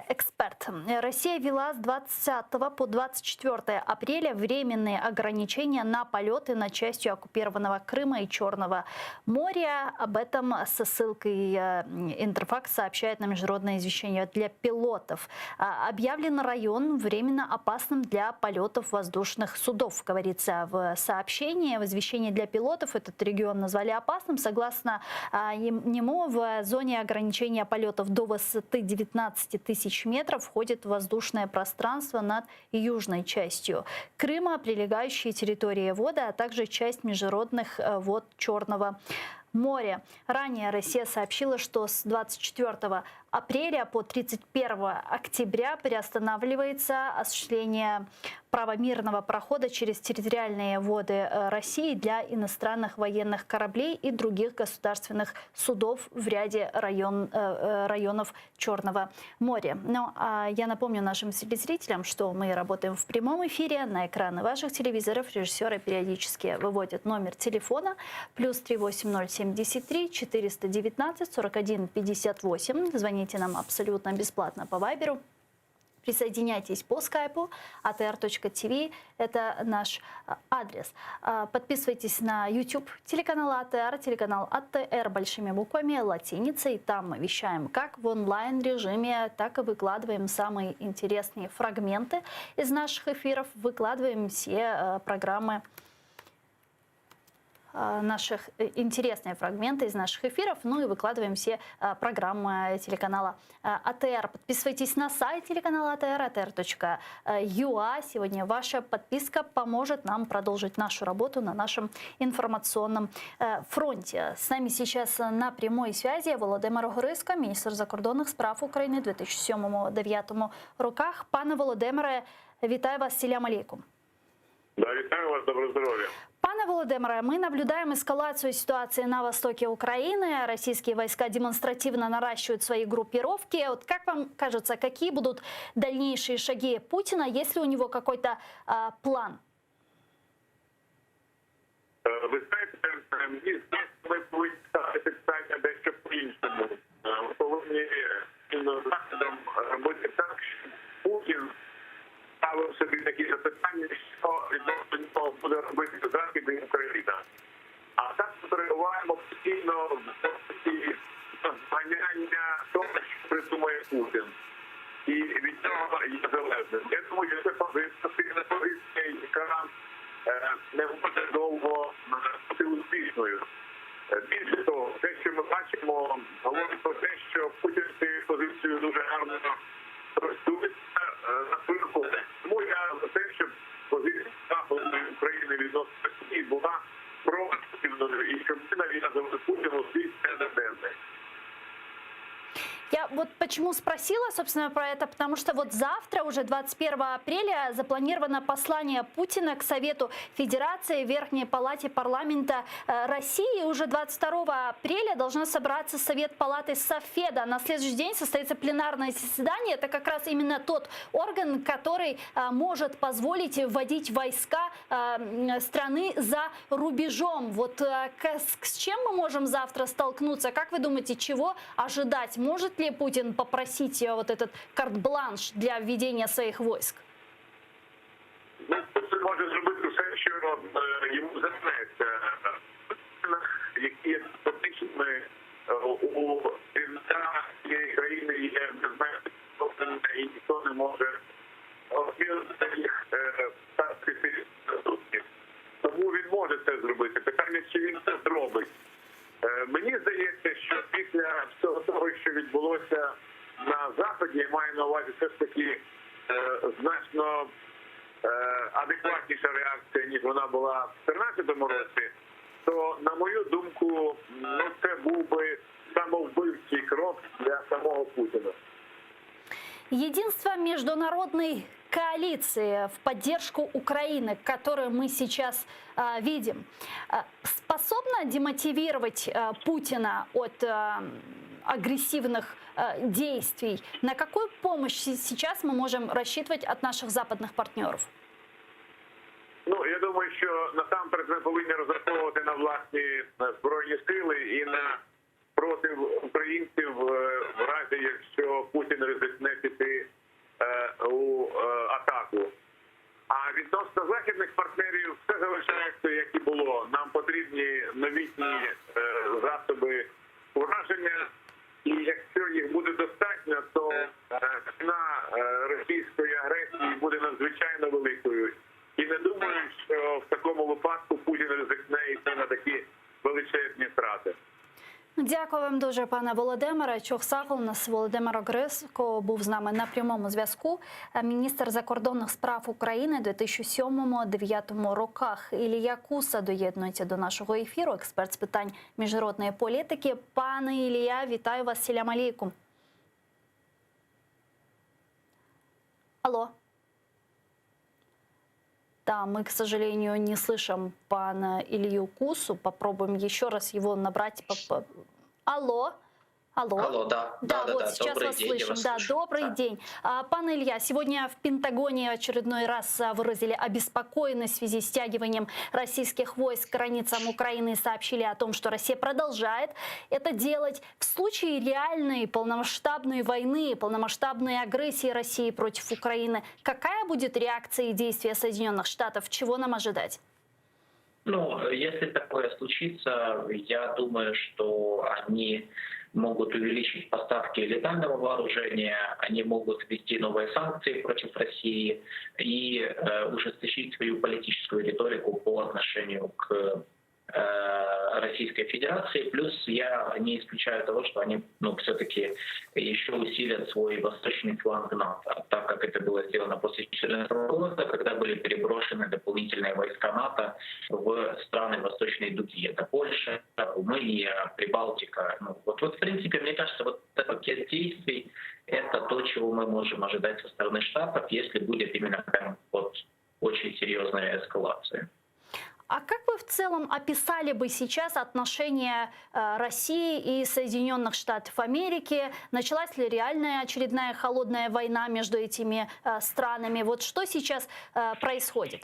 эксперт. Россия ввела с 20 по 24 апреля временные ограничения на полеты над частью оккупированного Крыма и Черного моря. Об этом со ссылкой Интерфакс сообщает на международное извещение для пилотов. Объявлен район временно опасным для полетов воздушных судов, говорится в сообщении. В извещении для пилотов этот регион назвали опасным. Согласно нему, в зоне ограничения полетов до высоты 19 тысяч метров входит воздушное пространство над южной частью Крыма, прилегающие территории воды, а также часть международных вод Черного моря. Ранее Россия сообщила, что с 24 апреля по 31 октября приостанавливается осуществление права мирного прохода через территориальные воды России для иностранных военных кораблей и других государственных судов в ряде районов Черного моря. Но я напомню нашим телезрителям, что мы работаем в прямом эфире. На экраны ваших телевизоров режиссеры периодически выводят номер телефона +38073 419 41 58. Звоните нам абсолютно бесплатно по Вайберу. Присоединяйтесь по скайпу atr.tv, это наш адрес. Подписывайтесь на YouTube телеканал АТР, телеканал АТР большими буквами, латиницей. Там мы вещаем как в онлайн-режиме, так и выкладываем самые интересные фрагменты из наших эфиров, выкладываем все программы наших интересные фрагменты из наших эфиров, ну и выкладываем все программы телеканала АТР. Подписывайтесь на сайт телеканала АТР, atr.ua. Сегодня ваша подписка поможет нам продолжить нашу работу на нашем информационном фронте. С нами сейчас на прямой связи Володимир Огризко, міністр закордонних справ України 2007-2009 роках. Пане Володимире, вітаю вас, селям алейкум. Да, вітаю вас, доброго здоровья. Пане Володимире, мы наблюдаем эскалацию ситуации на востоке Украины. Российские войска демонстративно наращивают свои группировки. Вот как вам кажется, какие будут дальнейшие шаги Путина, есть ли у него какой-то план? Ви знаєте, мені ми повинні ставити питання дещо по-іншому. Ми повинні заходом робити так, щоб Путін ставив собі такі запитання, що відносно нього буде робити Захід і Україна. А так ми перебуваємо постійно в процесі зганяння того, що придумає Путін. І від цього є залежним. Я думаю, що це позиція, яка не буде довго бути успішною. Більше того, те, що ми бачимо, говорить про те, що Путін цією позицією дуже гарно користується на свою користь. Тому я за те, щоб позиція Західної України відносно Росії була проактивною і щоб ми нав'язували Путіну свій президент. Я вот почему спросила, собственно, про это, потому что вот завтра, уже 21 апреля, запланировано послание Путина к Совету Федерации, Верхней Палате парламента России. Уже 22 апреля должна собраться Совет Палаты Совфеда. На следующий день состоится пленарное заседание. Это как раз именно тот орган, который может позволить вводить войска страны за рубежом. Вот с чем мы можем завтра столкнуться? Как вы думаете, чего ожидать? Может ли Путин попросить вот этот карт-бланш для введения своих войск? Ну, Путін може зробити все, що йому заманеться. Які є фактичними у керівника цієї країни є безмежні, і ніхто не може обмінити їх ставити наступних. Тому він може це зробити. Питання, чи він це зробить. Мені здається, що після всього того, що відбулося на Заході, я маю на увазі все ж таки значно адекватніша реакція, ніж вона була в 2014 році, то, на мою думку, це був би самовбивчий крок для самого Путіна. Единство международной коалиции в поддержку Украины, которую мы сейчас видим, способна демотивировать Путина от агрессивных действий? На какую помощь сейчас мы можем рассчитывать от наших западных партнеров? Ну, я думаю, що насамперед ми повинні розраховувати на власні збройні сили і на проти українців в разі, якщо Путін ризикне піти у атаку. А відносно західних партнерів все залишається, як і було. Нам потрібні новітні засоби ураження, і якщо їх буде достатньо, то ціна російської агресії буде надзвичайно великою. І не думаю, що в такому випадку Путін ризикне йти на такі величезні втрати. Дякую вам дуже, пане Володимире. Чохсагл, у нас Володимир Огризко був з нами на прямому зв'язку. Міністр закордонних справ України 2007-2009 роках. Ілія Куса доєднується до нашого ефіру, експерт з питань міжнародної політики. Пане Ілія, вітаю вас, селям алейкум. Алло. Да, мы, к сожалению, не слышим пана Илью Кусу. Попробуем еще раз его набрать. Алло. Алло. Алло, да. Да, вот сейчас вас слышим. Да, добрый день. Пан Илья, сегодня в Пентагоне очередной раз выразили обеспокоенность в связи с стягиванием российских войск к границам Украины и сообщили о том, что Россия продолжает это делать. В случае реальной полномасштабной войны, полномасштабной агрессии России против Украины, какая будет реакция и действия Соединенных Штатов? Чего нам ожидать? Ну, если такое случится, я думаю, что они могут увеличить поставки летального вооружения, они могут ввести новые санкции против России и ужесточить свою политическую риторику по отношению к Российской Федерации. Плюс я не исключаю того, что они все-таки еще усилят свой восточный фланг НАТО, так как это было сделано после 2014 года, когда были переброшены дополнительные войска НАТО в страны Восточной Дуги. Это Польша, Румыния, Прибалтика. Вот в принципе, мне кажется, вот этот пакет действий — это то, чего мы можем ожидать со стороны Штатов, если будет именно прям вот очень серьезная эскалация. А как вы в целом описали бы сейчас отношения России и Соединенных Штатов Америки? Началась ли реальная очередная холодная война между этими странами? Вот что сейчас происходит?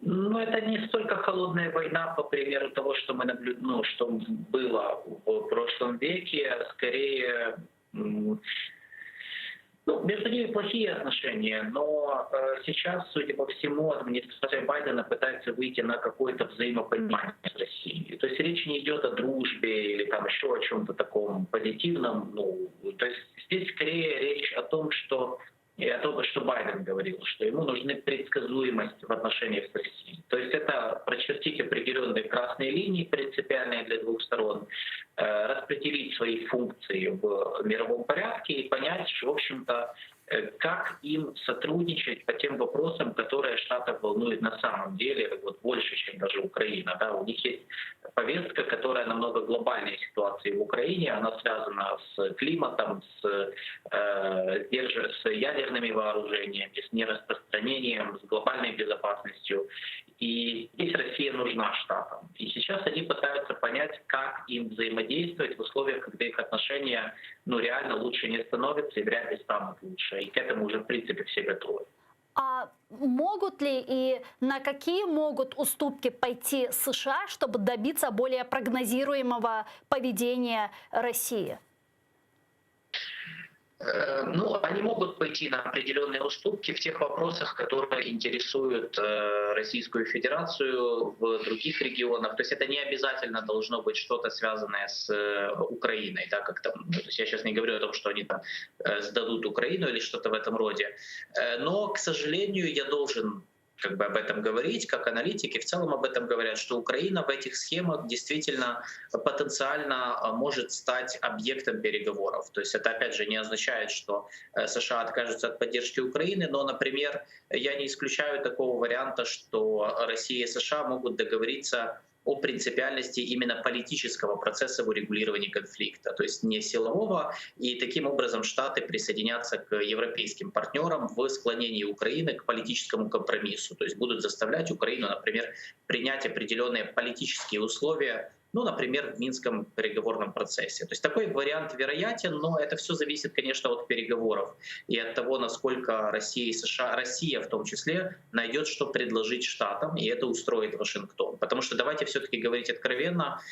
Ну, это не столько холодная война, по примеру того, что мы что было в прошлом веке, скорее. Между ними плохие отношения, но сейчас, судя по всему, администрация Байдена пытается выйти на какое-то взаимопонимание с Россией. То есть речь не идет о дружбе или там еще о чем-то таком позитивном. То есть здесь скорее речь о том, что Байден говорил, что ему нужны предсказуемость в отношениях с Россией. То есть это прочертить определенные красные линии, принципиальные для двух сторон, распределить свои функции в мировом порядке и понять, что, в общем-то, как им сотрудничать по тем вопросам, которые Штатов волнуют на самом деле вот больше, чем даже Украина. Да? У них есть повестка, которая намного глобальнее ситуации в Украине. Она связана с климатом, с ядерными вооружениями, с нераспространением, с глобальной безопасностью. И здесь Россия нужна Штатам. И сейчас они пытаются понять, как им взаимодействовать в условиях, когда их отношения реально лучше не становятся и вряд ли станут лучше. И к этому уже, в принципе, все готовы. А могут ли и на какие могут уступки пойти США, чтобы добиться более прогнозируемого поведения России? Они могут пойти на определенные уступки в тех вопросах, которые интересуют Российскую Федерацию в других регионах. То есть это не обязательно должно быть что-то связанное с Украиной. Да, как там, то есть я сейчас не говорю о том, что они там сдадут Украину или что-то в этом роде. Но, к сожалению, я должен об этом говорить, как аналитики в целом об этом говорят, что Украина в этих схемах действительно потенциально может стать объектом переговоров. То есть это, опять же, не означает, что США откажутся от поддержки Украины, но, например, я не исключаю такого варианта, что Россия и США могут договориться о принципиальности именно политического процесса в урегулировании конфликта, то есть не силового, и таким образом Штаты присоединятся к европейским партнерам в склонении Украины к политическому компромиссу, то есть будут заставлять Украину, например, принять определенные политические условия, например, в Минском переговорном процессе. То есть такой вариант вероятен, но это все зависит, конечно, от переговоров и от того, насколько Россия и США, Россия в том числе, найдет, что предложить Штатам, и это устроит Вашингтон. Потому что давайте все-таки говорить откровенно,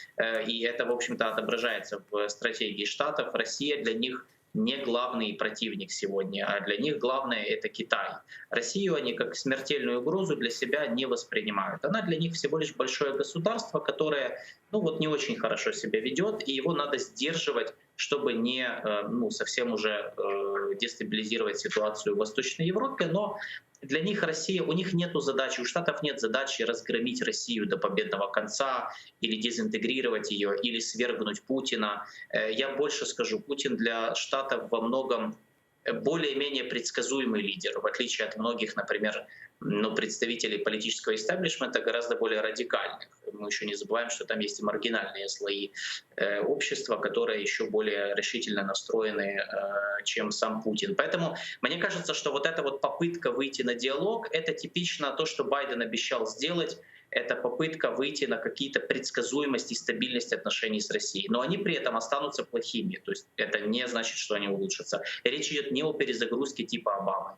и это, в общем-то, отображается в стратегии Штатов. Россия для них не главный противник сегодня, а для них главное — это Китай. Россию они как смертельную угрозу для себя не воспринимают. Она для них всего лишь большое государство, которое не очень хорошо себя ведет, и его надо сдерживать, чтобы не совсем уже дестабилизировать ситуацию в Восточной Европе. Но для них Россия, у них нет задачи, у Штатов нет задачи разгромить Россию до победного конца или дезинтегрировать ее, или свергнуть Путина. Я больше скажу, Путин для Штатов во многом более-менее предсказуемый лидер, в отличие от многих, например, представителей политического истеблишмента, гораздо более радикальных. Мы еще не забываем, что там есть и маргинальные слои общества, которые еще более решительно настроены, чем сам Путин. Поэтому мне кажется, что вот эта вот попытка выйти на диалог — это типично то, что Байден обещал сделать. Это попытка выйти на какие-то предсказуемость и стабильность отношений с Россией. Но они при этом останутся плохими. То есть это не значит, что они улучшатся. Речь идет не о перезагрузке типа Обамы.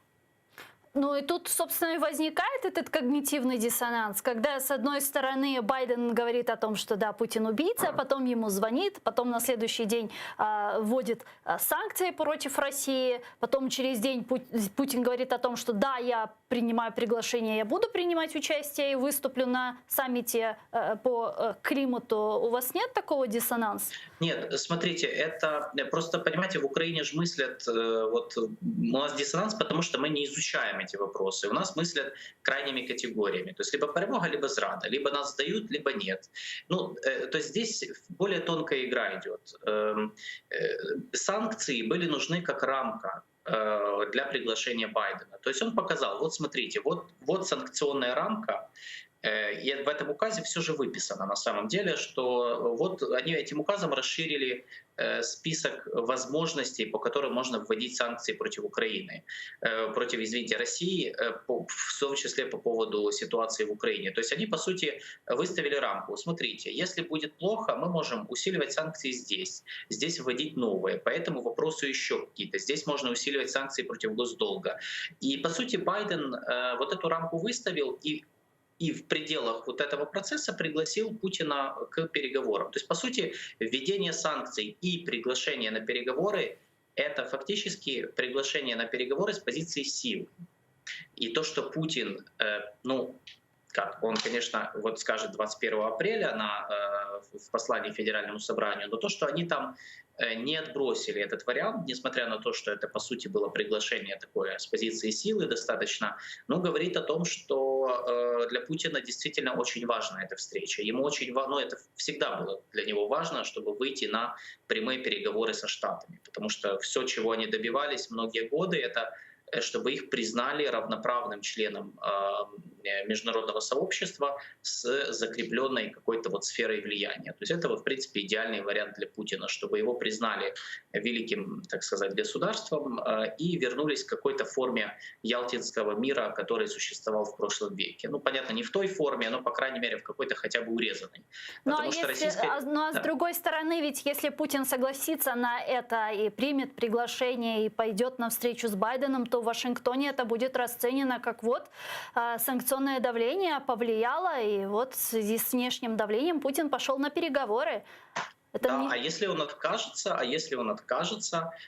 И тут, собственно, и возникает этот когнитивный диссонанс, когда, с одной стороны, Байден говорит о том, что да, Путин убийца, потом ему звонит, потом на следующий день вводит санкции против России, потом через день Путин говорит о том, что да, я принимаю приглашение, я буду принимать участие и выступлю на саммите по климату. У вас нет такого диссонанса? Нет, смотрите, это просто, понимаете, в Украине же мыслят, вот у нас диссонанс, потому что мы не изучаем эти вопросы. У нас мыслят крайними категориями. То есть либо перемога, либо зрада, либо нас сдают, либо нет. Ну, то есть здесь более тонкая игра идет. Санкции были нужны как рамка для приглашения Байдена. То есть он показал, вот смотрите, вот санкционная рамка, и в этом указе все же выписано на самом деле, что вот они этим указом расширили список возможностей, по которым можно вводить санкции против Украины, против, извините, России, в том числе по поводу ситуации в Украине. То есть они, по сути, выставили рамку. Смотрите, если будет плохо, мы можем усиливать санкции здесь вводить новые. Поэтому вопросы еще какие-то. Здесь можно усиливать санкции против госдолга. И, по сути, Байден вот эту рамку выставил и в пределах вот этого процесса пригласил Путина к переговорам. То есть, по сути, введение санкций и приглашение на переговоры — это фактически приглашение на переговоры с позиции сил. И то, что Путин, он, конечно, вот скажет 21 апреля в послании Федеральному собранию, но то, что они там не отбросили этот вариант, несмотря на то, что это, по сути, было приглашение такое с позиции силы достаточно, говорит о том, что для Путина действительно очень важна эта встреча. Ему очень важно, это всегда было для него важно, чтобы выйти на прямые переговоры со Штатами, потому что все, чего они добивались многие годы, это чтобы их признали равноправным членом международного сообщества с закрепленной какой-то вот сферой влияния. То есть это, в принципе, идеальный вариант для Путина, чтобы его признали великим, так сказать, государством и вернулись к какой-то форме ялтинского мира, который существовал в прошлом веке. Понятно, не в той форме, но, по крайней мере, в какой-то хотя бы урезанной. С другой стороны, ведь если Путин согласится на это и примет приглашение и пойдет на встречу с Байденом, то в Вашингтоне это будет расценено как санкционное давление повлияло, и в связи с внешним давлением Путин пошел на переговоры. А если он откажется,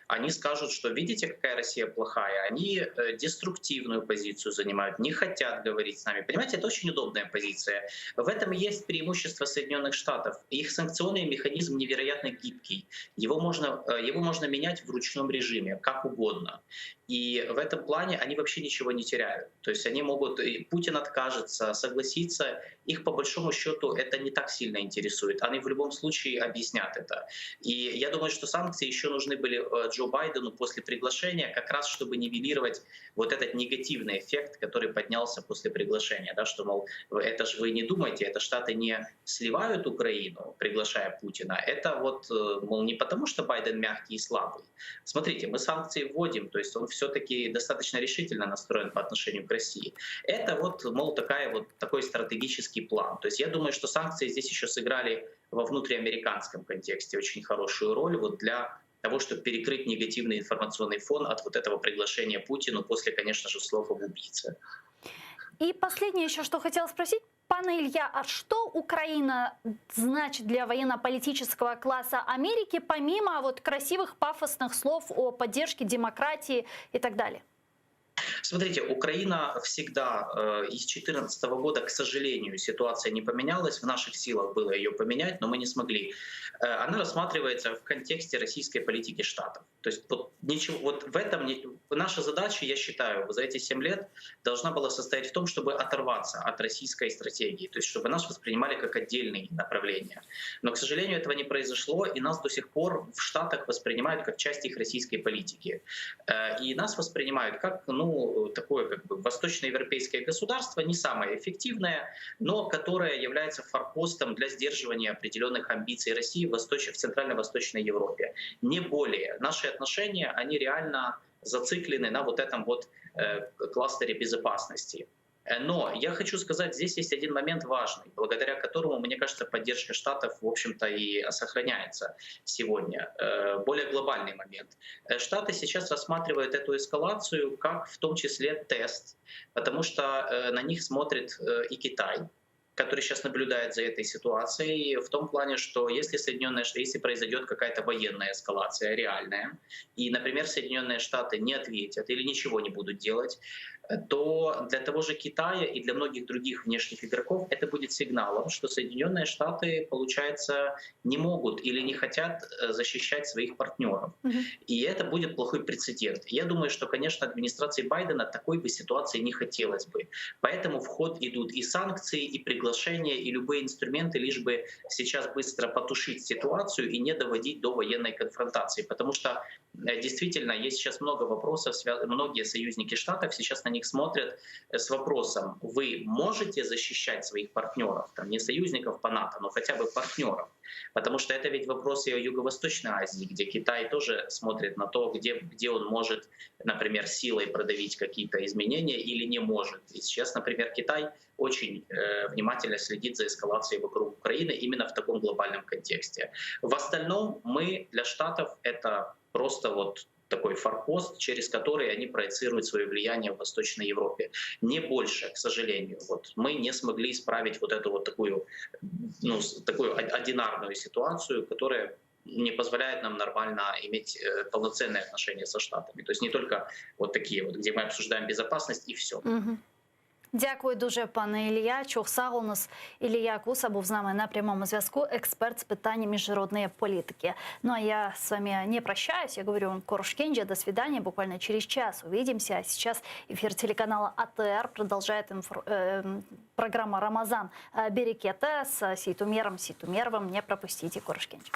они скажут, что видите, какая Россия плохая. Они деструктивную позицию занимают, не хотят говорить с нами. Понимаете, это очень удобная позиция. В этом и есть преимущество Соединенных Штатов. Их санкционный механизм невероятно гибкий. Его можно менять в ручном режиме, как угодно. И в этом плане они вообще ничего не теряют. То есть они могут, Путин откажется, согласится, их по большому счету это не так сильно интересует. Они в любом случае объяснят это. И я думаю, что санкции еще нужны были Джо Байдену после приглашения, как раз чтобы нивелировать вот этот негативный эффект, который поднялся после приглашения. Да, что, мол, это же вы не думайте, это Штаты не сливают Украину, приглашая Путина. Это мол, не потому, что Байден мягкий и слабый. Смотрите, мы санкции вводим, то есть он все-таки достаточно решительно настроен по отношению к России. Это мол, такой стратегический план. То есть я думаю, что санкции здесь еще сыграли во внутриамериканском контексте очень хорошую роль для того, чтобы перекрыть негативный информационный фон от этого приглашения Путину после, конечно же, слов об убийце. И последнее еще, что хотела спросить. Пане Илья, а что Украина значит для военно-политического класса Америки, помимо красивых пафосных слов о поддержке демократии и так далее? Смотрите, Украина всегда из 2014 года, к сожалению, ситуация не поменялась. В наших силах было ее поменять, но мы не смогли. Она рассматривается в контексте российской политики Штатов. То есть в этом наша задача, я считаю, за эти 7 лет должна была состоять в том, чтобы оторваться от российской стратегии, то есть чтобы нас воспринимали как отдельные направления. Но, к сожалению, этого не произошло, и нас до сих пор в Штатах воспринимают как часть их российской политики. И нас воспринимают как такое восточноевропейское государство, не самое эффективное, но которое является форпостом для сдерживания определенных амбиций России в Центрально-Восточной Европе. Не более. Наши отношения, они реально зациклены на этом кластере безопасности. Но я хочу сказать, здесь есть один момент важный, благодаря которому, мне кажется, поддержка Штатов, в общем-то, и сохраняется сегодня. Более глобальный момент. Штаты сейчас рассматривают эту эскалацию как в том числе тест, потому что на них смотрит и Китай. который сейчас наблюдает за этой ситуацией, в том плане, что если произойдет какая-то военная эскалация реальная, и, например, Соединенные Штаты не ответят или ничего не будут делать, то для того же Китая и для многих других внешних игроков это будет сигналом, что Соединенные Штаты, получается, не могут или не хотят защищать своих партнеров. И это будет плохой прецедент. Я думаю, что, конечно, администрации Байдена такой бы ситуации не хотелось бы. Поэтому в ход идут и санкции, и приглашения, и любые инструменты, лишь бы сейчас быстро потушить ситуацию и не доводить до военной конфронтации. Потому что действительно есть сейчас много вопросов, многие союзники Штатов сейчас на них смотрят с вопросом: вы можете защищать своих партнеров, там, не союзников по НАТО, но хотя бы партнеров? Потому что это ведь вопрос и о Юго-Восточной Азии, где Китай тоже смотрит на то, где он может, например, силой продавить какие-то изменения или не может. И сейчас, например, Китай очень внимательно следит за эскалацией вокруг Украины именно в таком глобальном контексте. В остальном для Штатов это просто вот такой форпост, через который они проецируют свое влияние в Восточной Европе. Не больше, к сожалению. Вот мы не смогли исправить вот эту вот такую одинарную ситуацию, которая не позволяет нам нормально иметь полноценные отношения со Штатами. То есть не только вот такие вот, где мы обсуждаем безопасность и все. Дякую дуже, пане Ілля. Чухсаг у нас Ілля Куса був з нами на прямому зв'язку, експерт з питань міжнародної політики. Ну а я с вами не прощаюсь, я говорю Корушкенджи, до свидания, буквально через час увидимся. А сейчас эфир телеканала АТР продолжает программа «Рамазан Берекета» с Сейтумером Сейтумеровым. Не пропустите, Корушкенджи.